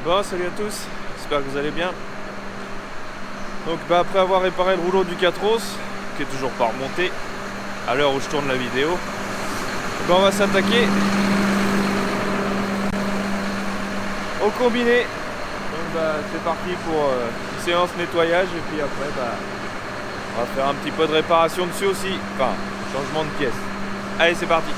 Bon, salut à tous, j'espère que vous allez bien. Donc après avoir réparé le rouleau du 4-os, qui est toujours pas remonté à l'heure où je tourne la vidéo, on va s'attaquer au combiné. Donc c'est parti pour une séance nettoyage et puis après on va faire un petit peu de réparation dessus aussi, enfin changement de pièce. Allez, c'est parti.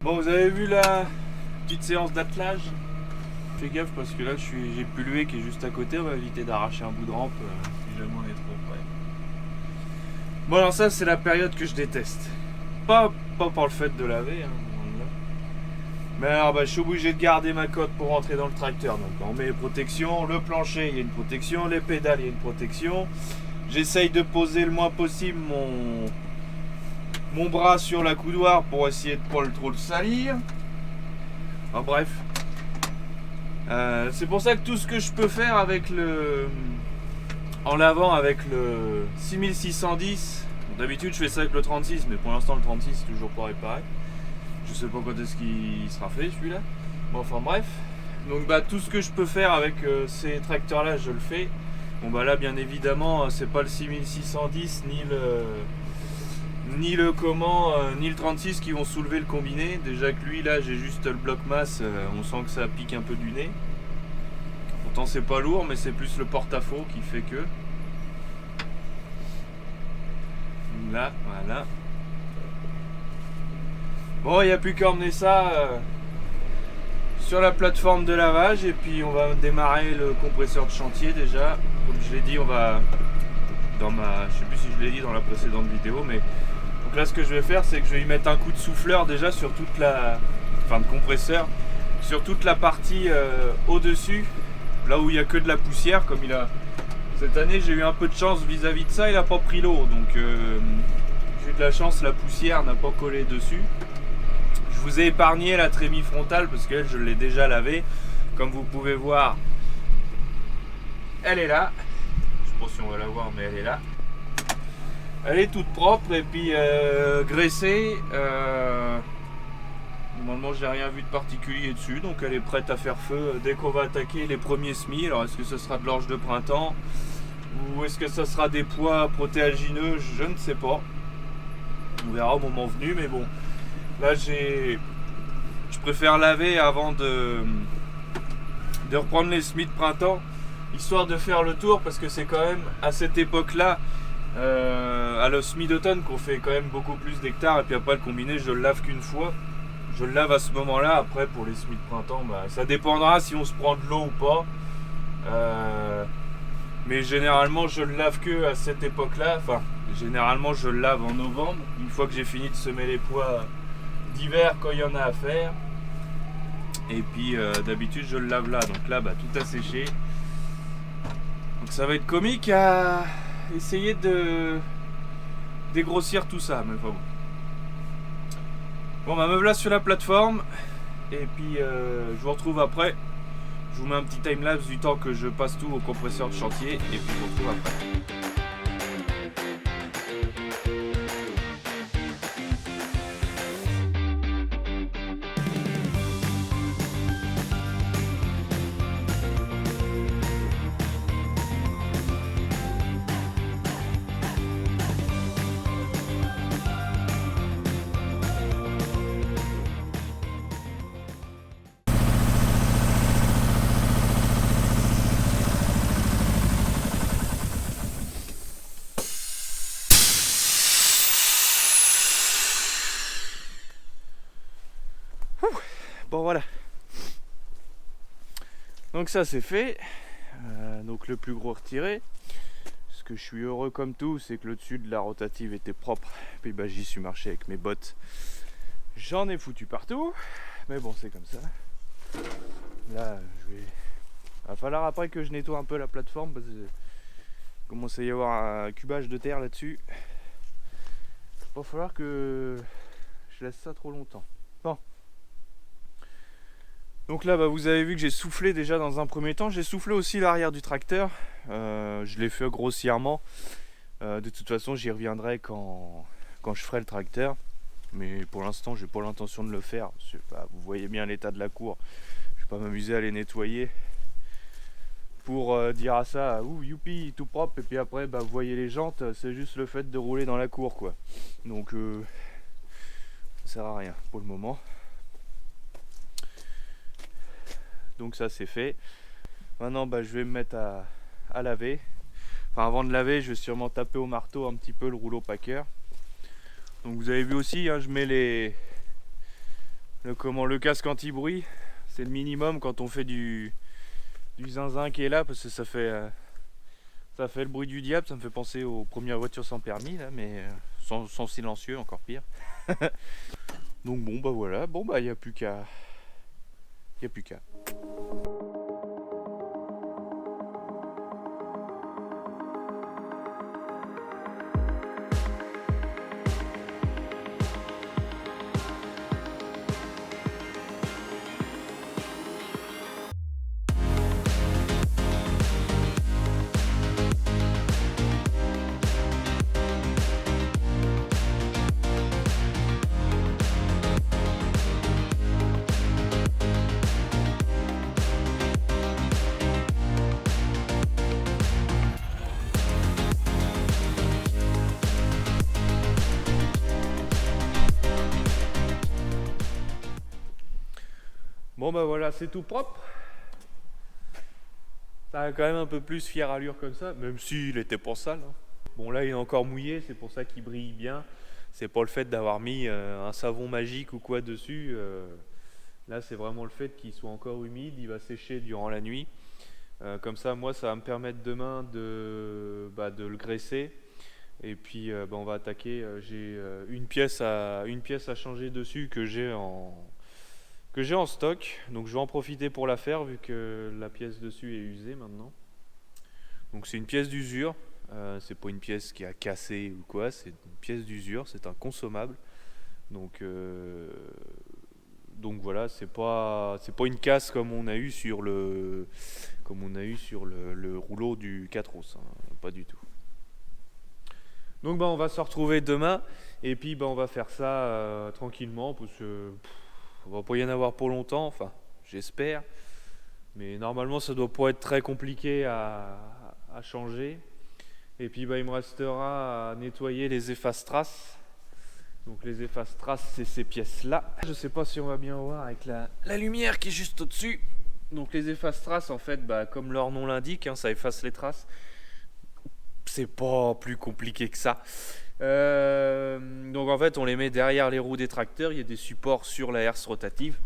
Bon, vous avez vu la petite séance d'attelage. Fais gaffe parce que là j'ai pollué qui est juste à côté, on va éviter d'arracher un bout de rampe si jamais on est trop près. Bon, alors ça c'est la période que je déteste. Pas par le fait de laver, hein, mais alors je suis obligé de garder ma cote pour rentrer dans le tracteur. Donc on met les protections, le plancher il y a une protection, les pédales il y a une protection. J'essaye de poser le moins possible mon bras sur la coudoir pour essayer de pas trop le salir. Enfin, bref. C'est pour ça que tout ce que je peux faire avec en lavant avec le 6610, d'habitude je fais ça avec le 36, mais pour l'instant le 36 c'est toujours pas réparé. Je sais pas quand est-ce qu'il sera fait celui-là. Bon, enfin bref. Donc tout ce que je peux faire avec ces tracteurs là je le fais. Bon là bien évidemment c'est pas le 6610 ni le 36 qui vont soulever le combiné. Déjà que lui là j'ai juste le bloc masse, on sent que ça pique un peu du nez. Pourtant c'est pas lourd mais c'est plus le porte-à-faux qui fait que. Là, voilà. Bon, il n'y a plus qu'à emmener ça sur la plateforme de lavage et puis on va démarrer le compresseur de chantier déjà. Comme je l'ai dit, on va je sais plus si je l'ai dit dans la précédente vidéo, mais donc là ce que je vais faire c'est que je vais y mettre un coup de souffleur déjà sur toute la, enfin de compresseur, sur toute la partie au-dessus, là où il n'y a que de la poussière. Comme cette année j'ai eu un peu de chance vis-à-vis de ça, il n'a pas pris l'eau, donc j'ai eu de la chance, la poussière n'a pas collé dessus. Je vous ai épargné la trémie frontale parce qu'elle je l'ai déjà lavée, comme vous pouvez voir elle est là. Je sais pas si on va la voir mais elle est là. Elle est toute propre et puis graissée. Normalement j'ai rien vu de particulier dessus, donc elle est prête à faire feu dès qu'on va attaquer les premiers semis. Alors est-ce que ce sera de l'orge de printemps ou est-ce que ce sera des pois protéagineux, je ne sais pas. On verra au moment venu, mais bon. Là je préfère laver avant de reprendre les semis de printemps, histoire de faire le tour, parce que c'est quand même à cette époque là, à le semis d'automne, qu'on fait quand même beaucoup plus d'hectares. Et puis après le combiné je le lave qu'une fois, je le lave à ce moment là. Après pour les semis de printemps ça dépendra si on se prend de l'eau ou pas, mais généralement je le lave que à cette époque là. Enfin généralement je le lave en novembre, une fois que j'ai fini de semer les pois d'hiver quand il y en a à faire. Et puis d'habitude je le lave là, donc là tout a séché, donc ça va être comique à essayer de dégrossir tout ça, mais pas bon. Me voilà sur la plateforme et puis je vous retrouve après. Je vous mets un petit timelapse du temps que je passe tout au compresseur de chantier et puis je vous retrouve après. Bon voilà, donc ça c'est fait, donc le plus gros retiré. Ce que je suis heureux comme tout, c'est que le dessus de la rotative était propre. Puis bah j'y suis marché avec mes bottes. J'en ai foutu partout, mais bon c'est comme ça. Là va falloir après que je nettoie un peu la plateforme parce que commence à y avoir un cubage de terre là-dessus. Va falloir que je laisse ça trop longtemps. Bon. Donc là, vous avez vu que j'ai soufflé déjà dans un premier temps. J'ai soufflé aussi l'arrière du tracteur. Je l'ai fait grossièrement. De toute façon, j'y reviendrai quand je ferai le tracteur. Mais pour l'instant, j'ai pas l'intention de le faire. Vous voyez bien l'état de la cour. Je vais pas m'amuser à les nettoyer pour dire à ça, ouh youpi, tout propre. Et puis après, vous voyez les jantes. C'est juste le fait de rouler dans la cour, quoi. Donc, ça sert à rien pour le moment. Donc ça c'est fait. Maintenant je vais me mettre à laver. Enfin avant de laver, je vais sûrement taper au marteau un petit peu le rouleau packer. Donc vous avez vu aussi, je mets le casque anti-bruit. C'est le minimum quand on fait du zinzin qui est là, parce que ça fait le bruit du diable. Ça me fait penser aux premières voitures sans permis là, mais sans silencieux, encore pire. Donc bon voilà, il n'y a plus qu'à. Bon voilà, c'est tout propre. Ça a quand même un peu plus fière allure comme ça, même s'il était pas sale. Bon là il est encore mouillé, c'est pour ça qu'il brille bien. C'est pas le fait d'avoir mis un savon magique ou quoi dessus. Là c'est vraiment le fait qu'il soit encore humide, il va sécher durant la nuit. Comme ça moi ça va me permettre demain de le graisser. Et puis on va attaquer. J'ai une pièce à changer dessus que j'ai en stock, donc je vais en profiter pour la faire vu que la pièce dessus est usée maintenant. Donc c'est une pièce d'usure, c'est pas une pièce qui a cassé ou quoi, c'est une pièce d'usure, c'est un consommable. Donc voilà, c'est pas une casse comme on a eu sur le rouleau du 4 os, pas du tout. Donc on va se retrouver demain et puis on va faire ça tranquillement parce que on va pas y en avoir pour longtemps, enfin j'espère, mais normalement ça doit pas être très compliqué à changer. Et puis il me restera à nettoyer les efface-traces. Donc les efface-traces c'est ces pièces là. Je sais pas si on va bien voir avec la lumière qui est juste au-dessus. Donc les efface-traces en fait comme leur nom l'indique, ça efface les traces. C'est pas plus compliqué que ça. Donc en fait on les met derrière les roues des tracteurs, il y a des supports sur la herse rotative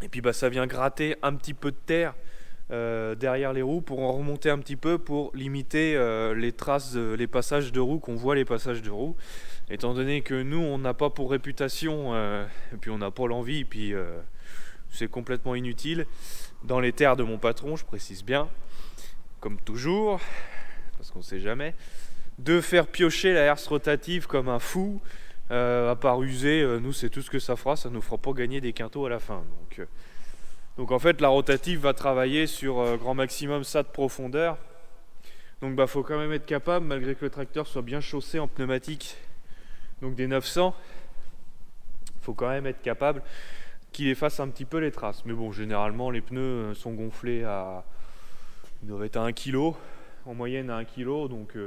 et puis ça vient gratter un petit peu de terre derrière les roues pour en remonter un petit peu pour limiter les traces, les passages de roues, qu'on voit les passages de roues, étant donné que nous on n'a pas pour réputation et puis on n'a pas l'envie, puis c'est complètement inutile dans les terres de mon patron, je précise bien, comme toujours parce qu'on sait jamais, de faire piocher la herse rotative comme un fou, à part user, nous c'est tout ce que ça nous fera pas gagner des quintaux à la fin. Donc en fait la rotative va travailler sur grand maximum ça de profondeur. Donc faut quand même être capable, malgré que le tracteur soit bien chaussé en pneumatique, donc des 900, faut quand même être capable qu'il efface un petit peu les traces. Mais bon, généralement les pneus sont gonflés ils doivent être à 1 kg, en moyenne à 1 kg, donc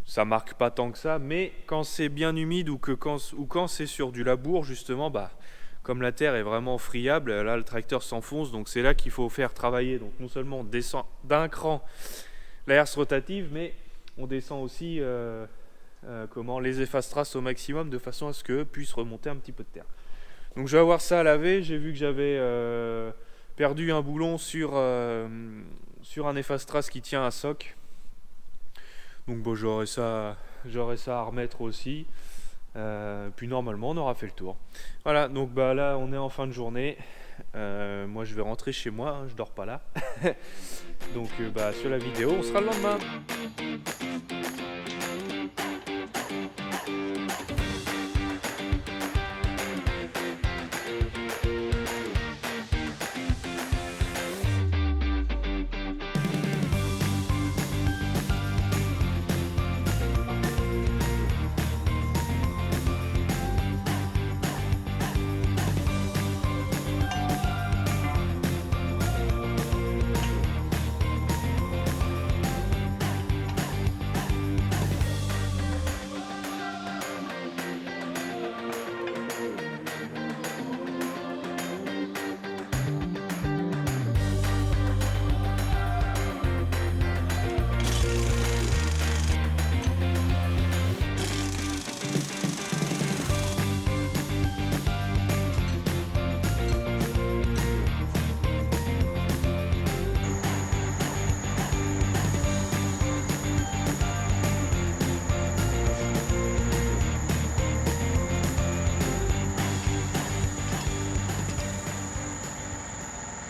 ça marque pas tant que ça, mais quand c'est bien humide ou quand c'est sur du labour justement, comme la terre est vraiment friable, là le tracteur s'enfonce, donc c'est là qu'il faut faire travailler. Donc non seulement on descend d'un cran la herse rotative, mais on descend aussi les efface-traces au maximum de façon à ce que puisse remonter un petit peu de terre. Donc je vais avoir ça à laver. J'ai vu que j'avais perdu un boulon sur un efface-trace qui tient un soc. Donc bon, j'aurai ça à remettre aussi. Puis normalement on aura fait le tour. Voilà, donc bah là on est en fin de journée. Moi je vais rentrer chez moi, hein, je dors pas là. Donc bah sur la vidéo on sera le lendemain.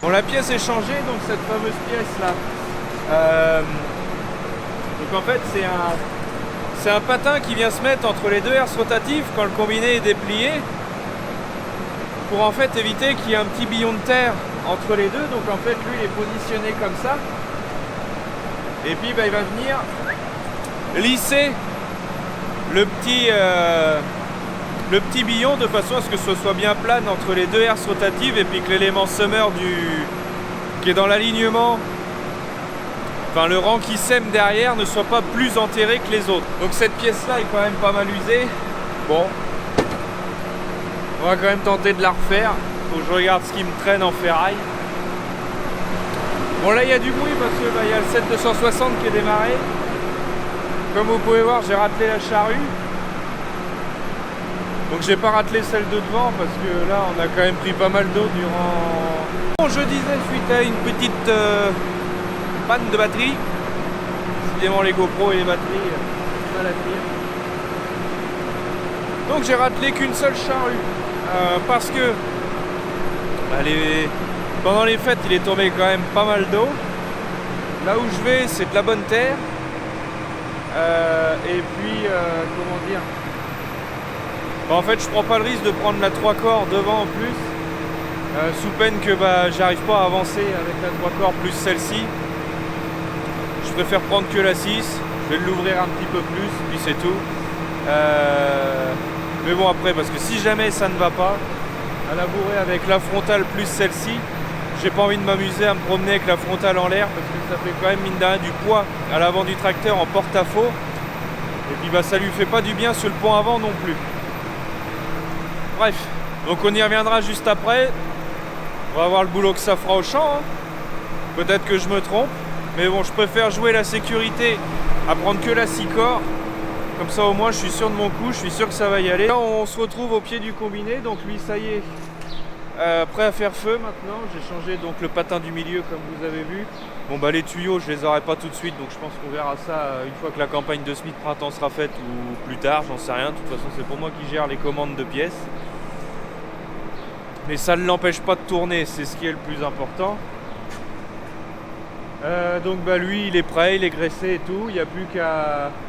Bon, la pièce est changée, donc cette fameuse pièce là. Donc en fait c'est un patin qui vient se mettre entre les deux herses rotatives quand le combiné est déplié, pour en fait éviter qu'il y ait un petit billon de terre entre les deux. Donc en fait lui il est positionné comme ça, et puis bah, il va venir lisser le petit billon de façon à ce que ce soit bien plane entre les deux herses rotatives, et puis que l'élément summer qui est dans l'alignement, enfin le rang qui sème derrière, ne soit pas plus enterré que les autres. Donc cette pièce là est quand même pas mal usée. Bon, on va quand même tenter de la refaire. Faut que je regarde ce qui me traîne en ferraille. Bon là il y a du bruit parce que il y a le 7260 qui est démarré. Comme vous pouvez voir, j'ai ratelé la charrue. Donc j'ai pas ratelé celle de devant parce que là on a quand même pris pas mal d'eau durant... Bon, je disais, suite à une petite panne de batterie, décidément les GoPro et les batteries, mal à tenir. Donc j'ai ratelé qu'une seule charrue parce que pendant les fêtes il est tombé quand même pas mal d'eau. Là où je vais c'est de la bonne terre, et puis comment dire, en fait je prends pas le risque de prendre la 3 corps devant en plus, sous peine que j'arrive pas à avancer avec la 3 corps plus celle-ci. Je préfère prendre que la 6, je vais l'ouvrir un petit peu plus, puis c'est tout. Mais bon après, parce que si jamais ça ne va pas, à labourer avec la frontale plus celle-ci, j'ai pas envie de m'amuser à me promener avec la frontale en l'air, parce que ça fait quand même mine de rien du poids à l'avant du tracteur en porte-à-faux, et puis ça lui fait pas du bien sur le pont avant non plus. Bref, donc on y reviendra juste après. On va voir le boulot que ça fera au champ, hein. Peut-être que je me trompe, mais bon, je préfère jouer la sécurité à prendre que la 6 corps. Comme ça au moins je suis sûr de mon coup, je suis sûr que ça va y aller. Là on se retrouve au pied du combiné, donc lui ça y est, prêt à faire feu maintenant. J'ai changé donc le patin du milieu comme vous avez vu. Bon les tuyaux je les aurai pas tout de suite, donc je pense qu'on verra ça une fois que la campagne de semis de printemps sera faite ou plus tard, j'en sais rien. De toute façon c'est pour moi qui gère les commandes de pièces. Mais ça ne l'empêche pas de tourner, c'est ce qui est le plus important. Donc lui il est prêt, il est graissé et tout, il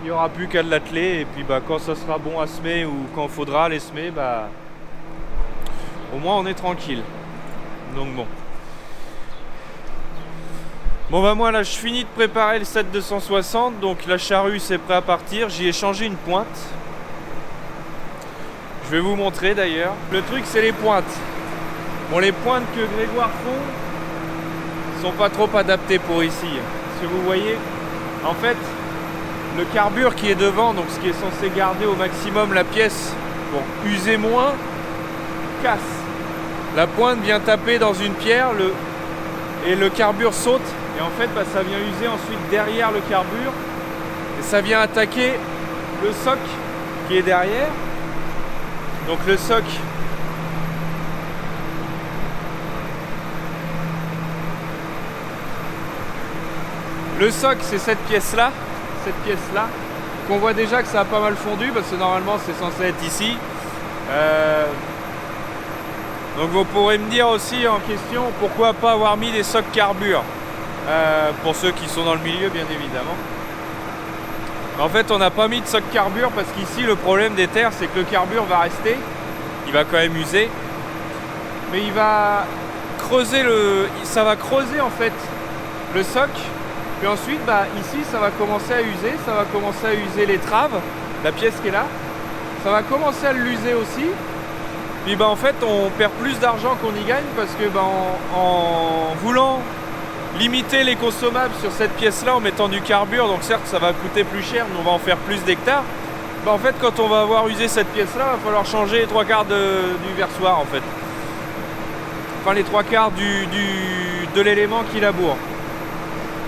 n'y aura plus qu'à l'atteler, et puis quand ça sera bon à semer ou quand il faudra les semer, au moins on est tranquille. Donc bon moi là je finis de préparer le 7260, donc la charrue c'est prêt à partir, j'y ai changé une pointe. Je vais vous montrer d'ailleurs. Le truc c'est les pointes. Bon, les pointes que Grégoire font sont pas trop adaptées pour ici. Parce que vous voyez, en fait, le carbure qui est devant, donc ce qui est censé garder au maximum la pièce pour user moins, casse. La pointe vient taper dans une pierre et le carbure saute. Et en fait, ça vient user ensuite derrière le carbure. Et ça vient attaquer le soc qui est derrière. Donc le soc... Le soc, c'est cette pièce-là. cette pièce là. On voit déjà que ça a pas mal fondu parce que normalement c'est censé être ici. Donc vous pourrez me dire aussi en question pourquoi pas avoir mis des socs carbure, pour ceux qui sont dans le milieu bien évidemment. En fait on n'a pas mis de soc carbure parce qu'ici le problème des terres c'est que le carbure va rester, il va quand même user, mais il va creuser ça va creuser en fait le soc, puis ensuite ici ça va commencer à user, ça va commencer à user les traves, la pièce qui est là, ça va commencer à l'user aussi. Puis en fait on perd plus d'argent qu'on y gagne parce que en voulant limiter les consommables sur cette pièce là en mettant du carbure, donc certes ça va coûter plus cher mais on va en faire plus d'hectares, en fait quand on va avoir usé cette pièce là il va falloir changer les 3/4 du versoir en fait, enfin les 3/4 de l'élément qui laboure.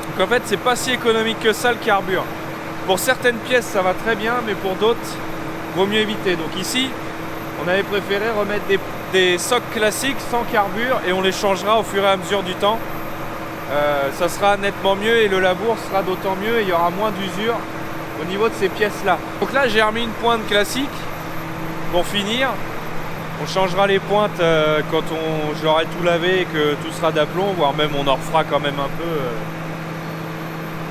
Donc en fait c'est pas si économique que ça le carbure. Pour certaines pièces ça va très bien mais pour d'autres vaut mieux éviter. Donc ici on avait préféré remettre des socs classiques sans carbure et on les changera au fur et à mesure du temps. Ça sera nettement mieux et le labour sera d'autant mieux et il y aura moins d'usure au niveau de ces pièces là. Donc là j'ai remis une pointe classique pour finir. On changera les pointes quand j'aurai tout lavé et que tout sera d'aplomb, voire même on en refera quand même un peu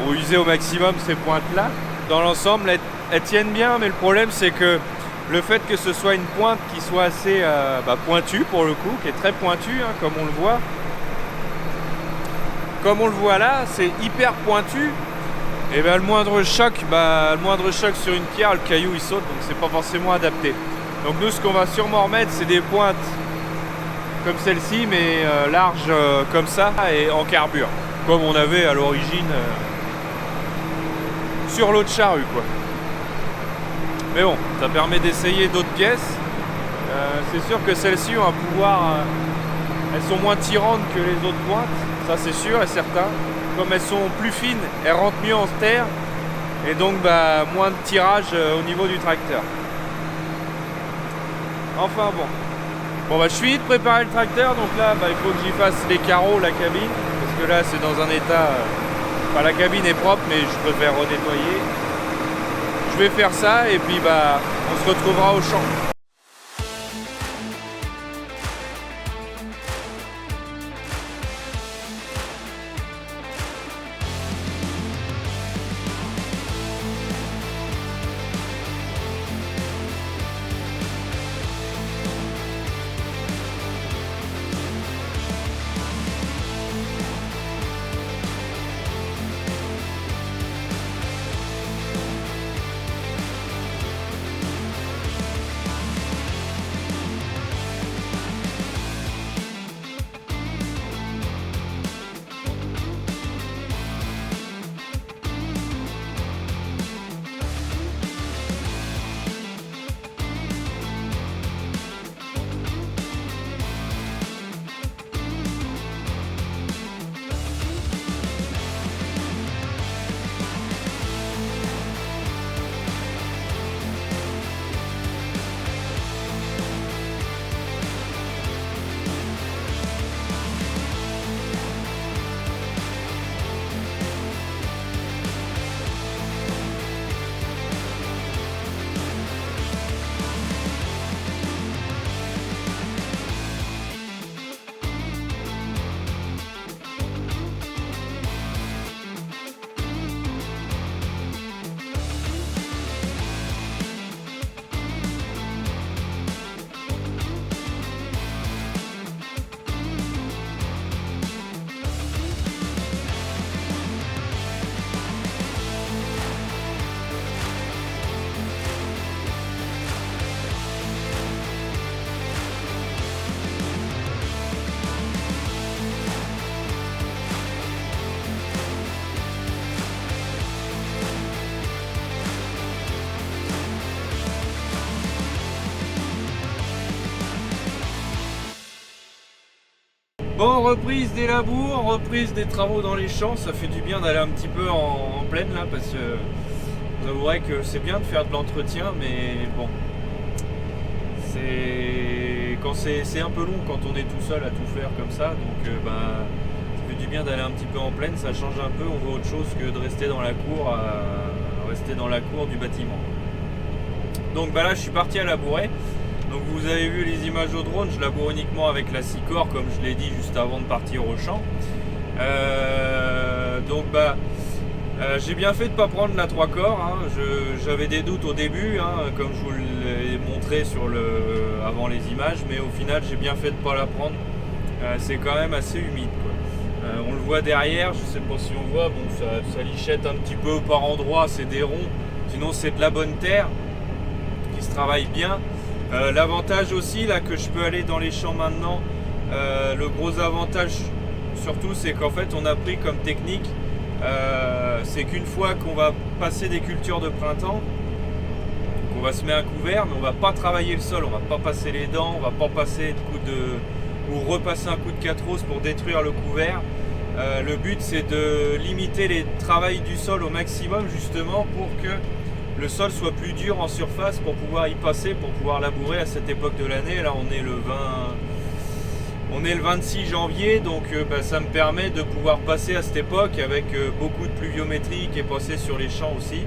pour user au maximum ces pointes là. Dans l'ensemble elles tiennent bien, mais le problème c'est que le fait que ce soit une pointe qui soit assez pointue pour le coup, qui est très pointue comme on le voit. Comme on le voit là, c'est hyper pointu. Et le moindre choc sur une pierre, le caillou il saute, donc c'est pas forcément adapté. Donc nous ce qu'on va sûrement remettre c'est des pointes comme celle-ci, mais larges comme ça et en carbure, comme on avait à l'origine sur l'autre charrue quoi. Mais bon, ça permet d'essayer d'autres pièces. C'est sûr que celles-ci ont un pouvoir, elles sont moins tirantes que les autres pointes, ça c'est sûr et certain. Comme elles sont plus fines, elles rentrent mieux en terre et donc moins de tirage au niveau du tracteur. Enfin bon, je finis de préparer le tracteur, donc là il faut que j'y fasse les carreaux, la cabine, parce que là c'est dans un état, la cabine est propre mais je préfère renettoyer. Je vais faire ça et puis on se retrouvera au champ. Bon, reprise des labours, reprise des travaux dans les champs, ça fait du bien d'aller un petit peu en plaine là, parce que vous avouerez que c'est bien de faire de l'entretien, mais bon, c'est un peu long quand on est tout seul à tout faire comme ça, donc ça fait du bien d'aller un petit peu en plaine, ça change un peu, on voit autre chose que de rester dans la cour à rester dans la cour du bâtiment. Donc bah là je suis parti à labourer. Donc vous avez vu les images au drone, je laboure uniquement avec la 6 corps comme je l'ai dit juste avant de partir au champ. J'ai bien fait de ne pas prendre la 3 corps, hein. J'avais des doutes au début, hein, comme je vous l'ai montré avant les images, mais au final j'ai bien fait de ne pas la prendre. C'est quand même assez humide, quoi. On le voit derrière, je sais pas si on voit, bon ça lichette un petit peu par endroits, c'est des ronds, sinon c'est de la bonne terre qui se travaille bien. L'avantage aussi là que je peux aller dans les champs maintenant, le gros avantage surtout c'est qu'en fait on a pris comme technique, c'est qu'une fois qu'on va passer des cultures de printemps, on va semer un couvert, mais on va pas travailler le sol, on va pas passer les dents, on va pas passer ou repasser un coup de 4 oses pour détruire le couvert. Le but c'est de limiter les travails du sol au maximum justement pour que le sol soit plus dur en surface pour pouvoir y passer, pour pouvoir labourer à cette époque de l'année. Là on est le 26 janvier, donc ça me permet de pouvoir passer à cette époque avec beaucoup de pluviométrie qui est passée sur les champs aussi.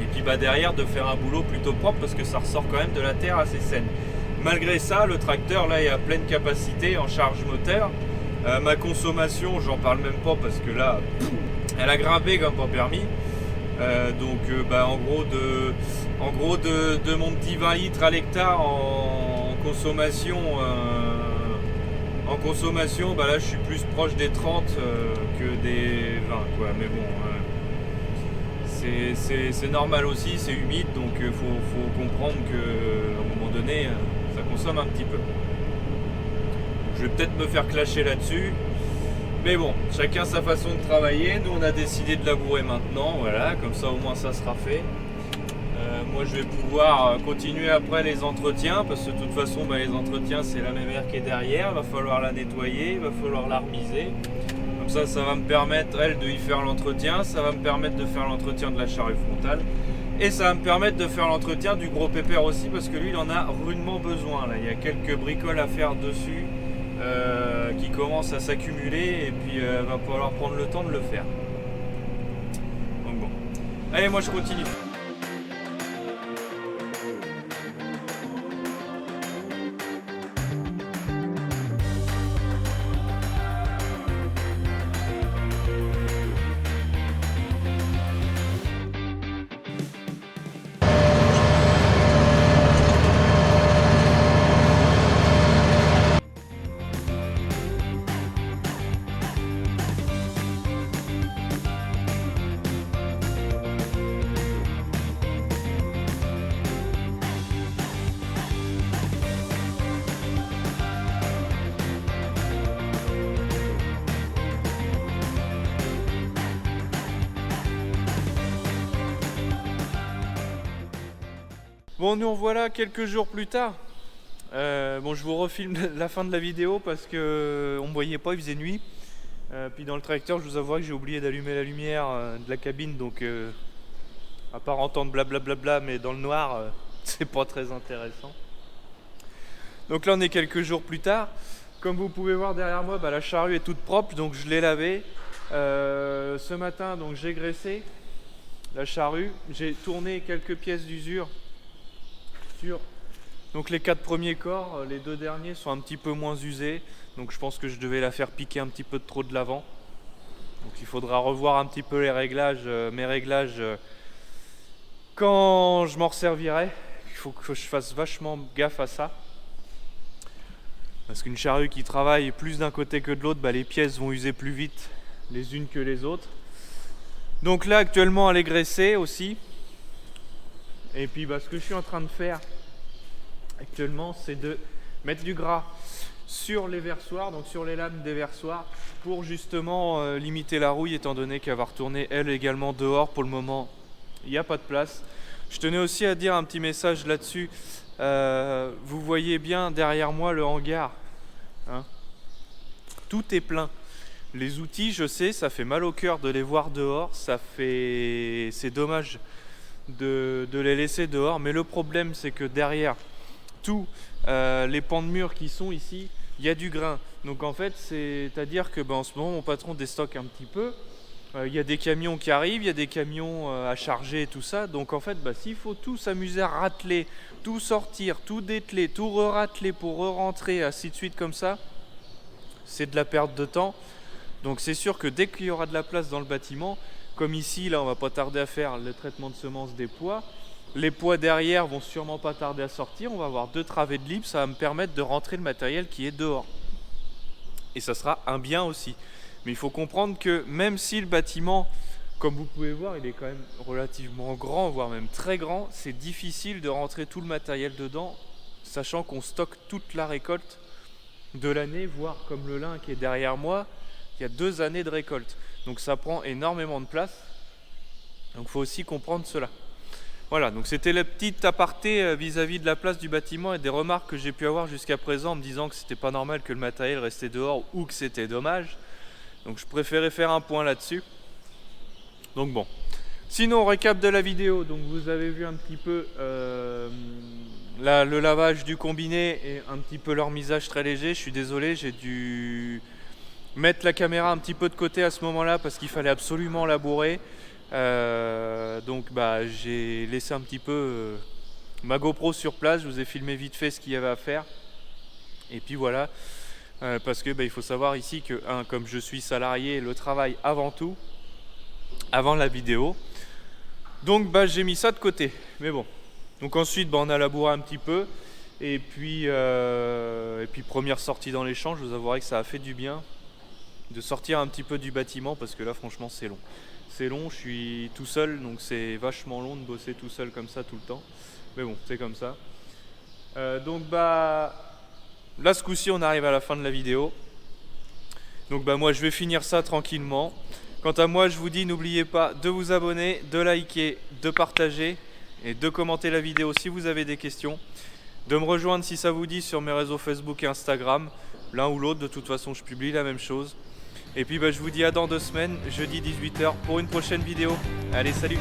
Et puis derrière de faire un boulot plutôt propre parce que ça ressort quand même de la terre assez saine. Malgré ça, le tracteur là est à pleine capacité en charge moteur. Ma consommation, j'en parle même pas parce que là, elle a grimpé comme pas permis. En gros de mon petit 20 litres à l'hectare en consommation, là je suis plus proche des 30 que des 20 quoi. Mais bon, c'est normal aussi, c'est humide, donc faut comprendre qu'à un moment donné ça consomme un petit peu. Je vais peut-être me faire clasher là-dessus, mais bon, chacun sa façon de travailler. Nous on a décidé de labourer maintenant, voilà, comme ça au moins ça sera fait. Moi je vais pouvoir continuer après les entretiens, parce que de toute façon les entretiens c'est la même aire qui est derrière, il va falloir la nettoyer, il va falloir la remiser. Comme ça va me permettre elle de y faire l'entretien, ça va me permettre de faire l'entretien de la charrue frontale. Et ça va me permettre de faire l'entretien du gros pépère aussi, parce que lui il en a rudement besoin. Là, il y a quelques bricoles à faire dessus qui commencent à s'accumuler, et puis va falloir prendre le temps de le faire. Donc bon. Allez, moi je continue. Bon, nous voilà quelques jours plus tard. Je vous refilme la fin de la vidéo parce que on me voyait pas, il faisait nuit. Puis dans le tracteur, je vous avoue que j'ai oublié d'allumer la lumière de la cabine, donc à part entendre blablabla, mais dans le noir, c'est pas très intéressant. Donc là, on est quelques jours plus tard. Comme vous pouvez voir derrière moi, la charrue est toute propre, donc je l'ai lavée. Ce matin, donc j'ai graissé la charrue, j'ai tourné quelques pièces d'usure sur donc les 4 premiers corps. Les 2 derniers sont un petit peu moins usés, donc je pense que je devais la faire piquer un petit peu de trop de l'avant. Donc il faudra revoir un petit peu mes réglages quand je m'en resservirai. Il faut que je fasse vachement gaffe à ça, parce qu'une charrue qui travaille plus d'un côté que de l'autre, les pièces vont user plus vite les unes que les autres. Donc là actuellement elle est graissée aussi. Et puis ce que je suis en train de faire actuellement, c'est de mettre du gras sur les versoirs, donc sur les lames des versoirs, pour justement limiter la rouille, étant donné qu'elle va retourner elle également dehors. Pour le moment, il n'y a pas de place. Je tenais aussi à dire un petit message là-dessus. Vous voyez bien derrière moi le hangar, hein, tout est plein. Les outils, je sais, ça fait mal au cœur de les voir dehors, c'est dommage de les laisser dehors, mais le problème c'est que derrière tous les pans de mur qui sont ici, il y a du grain. Donc en fait, c'est à dire que en ce moment mon patron déstocke un petit peu, Il y a des camions qui arrivent, il y a des camions à charger et tout ça. Donc en fait, s'il faut tout s'amuser à rateler, tout sortir, tout dételer, tout re-rateler pour re-rentrer, ainsi de suite comme ça, c'est de la perte de temps. Donc c'est sûr que dès qu'il y aura de la place dans le bâtiment, comme ici, là on va pas tarder à faire le traitement de semences des pois. Les pois derrière vont sûrement pas tarder à sortir. On va avoir 2 travées de libre, ça va me permettre de rentrer le matériel qui est dehors. Et ça sera un bien aussi. Mais il faut comprendre que même si le bâtiment, comme vous pouvez voir, il est quand même relativement grand, voire même très grand, c'est difficile de rentrer tout le matériel dedans, sachant qu'on stocke toute la récolte de l'année, voire comme le lin qui est derrière moi, il y a 2 années de récolte. Donc ça prend énormément de place. Donc il faut aussi comprendre cela. Voilà, donc c'était le petit aparté vis-à-vis de la place du bâtiment et des remarques que j'ai pu avoir jusqu'à présent en me disant que c'était pas normal que le matériel restait dehors ou que c'était dommage. Donc je préférais faire un point là-dessus. Donc bon. Sinon, récap de la vidéo. Donc vous avez vu un petit peu le lavage du combiné et un petit peu leur misage très léger. Je suis désolé, j'ai dû mettre la caméra un petit peu de côté à ce moment-là parce qu'il fallait absolument labourer. Donc j'ai laissé un petit peu ma GoPro sur place. Je vous ai filmé vite fait ce qu'il y avait à faire. Et puis voilà. Parce que il faut savoir ici que comme je suis salarié, le travail avant tout, avant la vidéo. Donc j'ai mis ça de côté. Mais bon. Donc ensuite on a labouré un petit peu. Et puis première sortie dans les champs, je vous avouerai que ça a fait du bien de sortir un petit peu du bâtiment parce que là franchement c'est long. C'est long, je suis tout seul, donc c'est vachement long de bosser tout seul comme ça tout le temps. Mais bon, c'est comme ça. Là, ce coup-ci, on arrive à la fin de la vidéo. Donc moi, je vais finir ça tranquillement. Quant à moi, je vous dis, n'oubliez pas de vous abonner, de liker, de partager et de commenter la vidéo si vous avez des questions. De me rejoindre si ça vous dit sur mes réseaux Facebook et Instagram. L'un ou l'autre, de toute façon, je publie la même chose. Et puis je vous dis à dans 2 semaines, jeudi 18 h pour une prochaine vidéo. Allez, salut!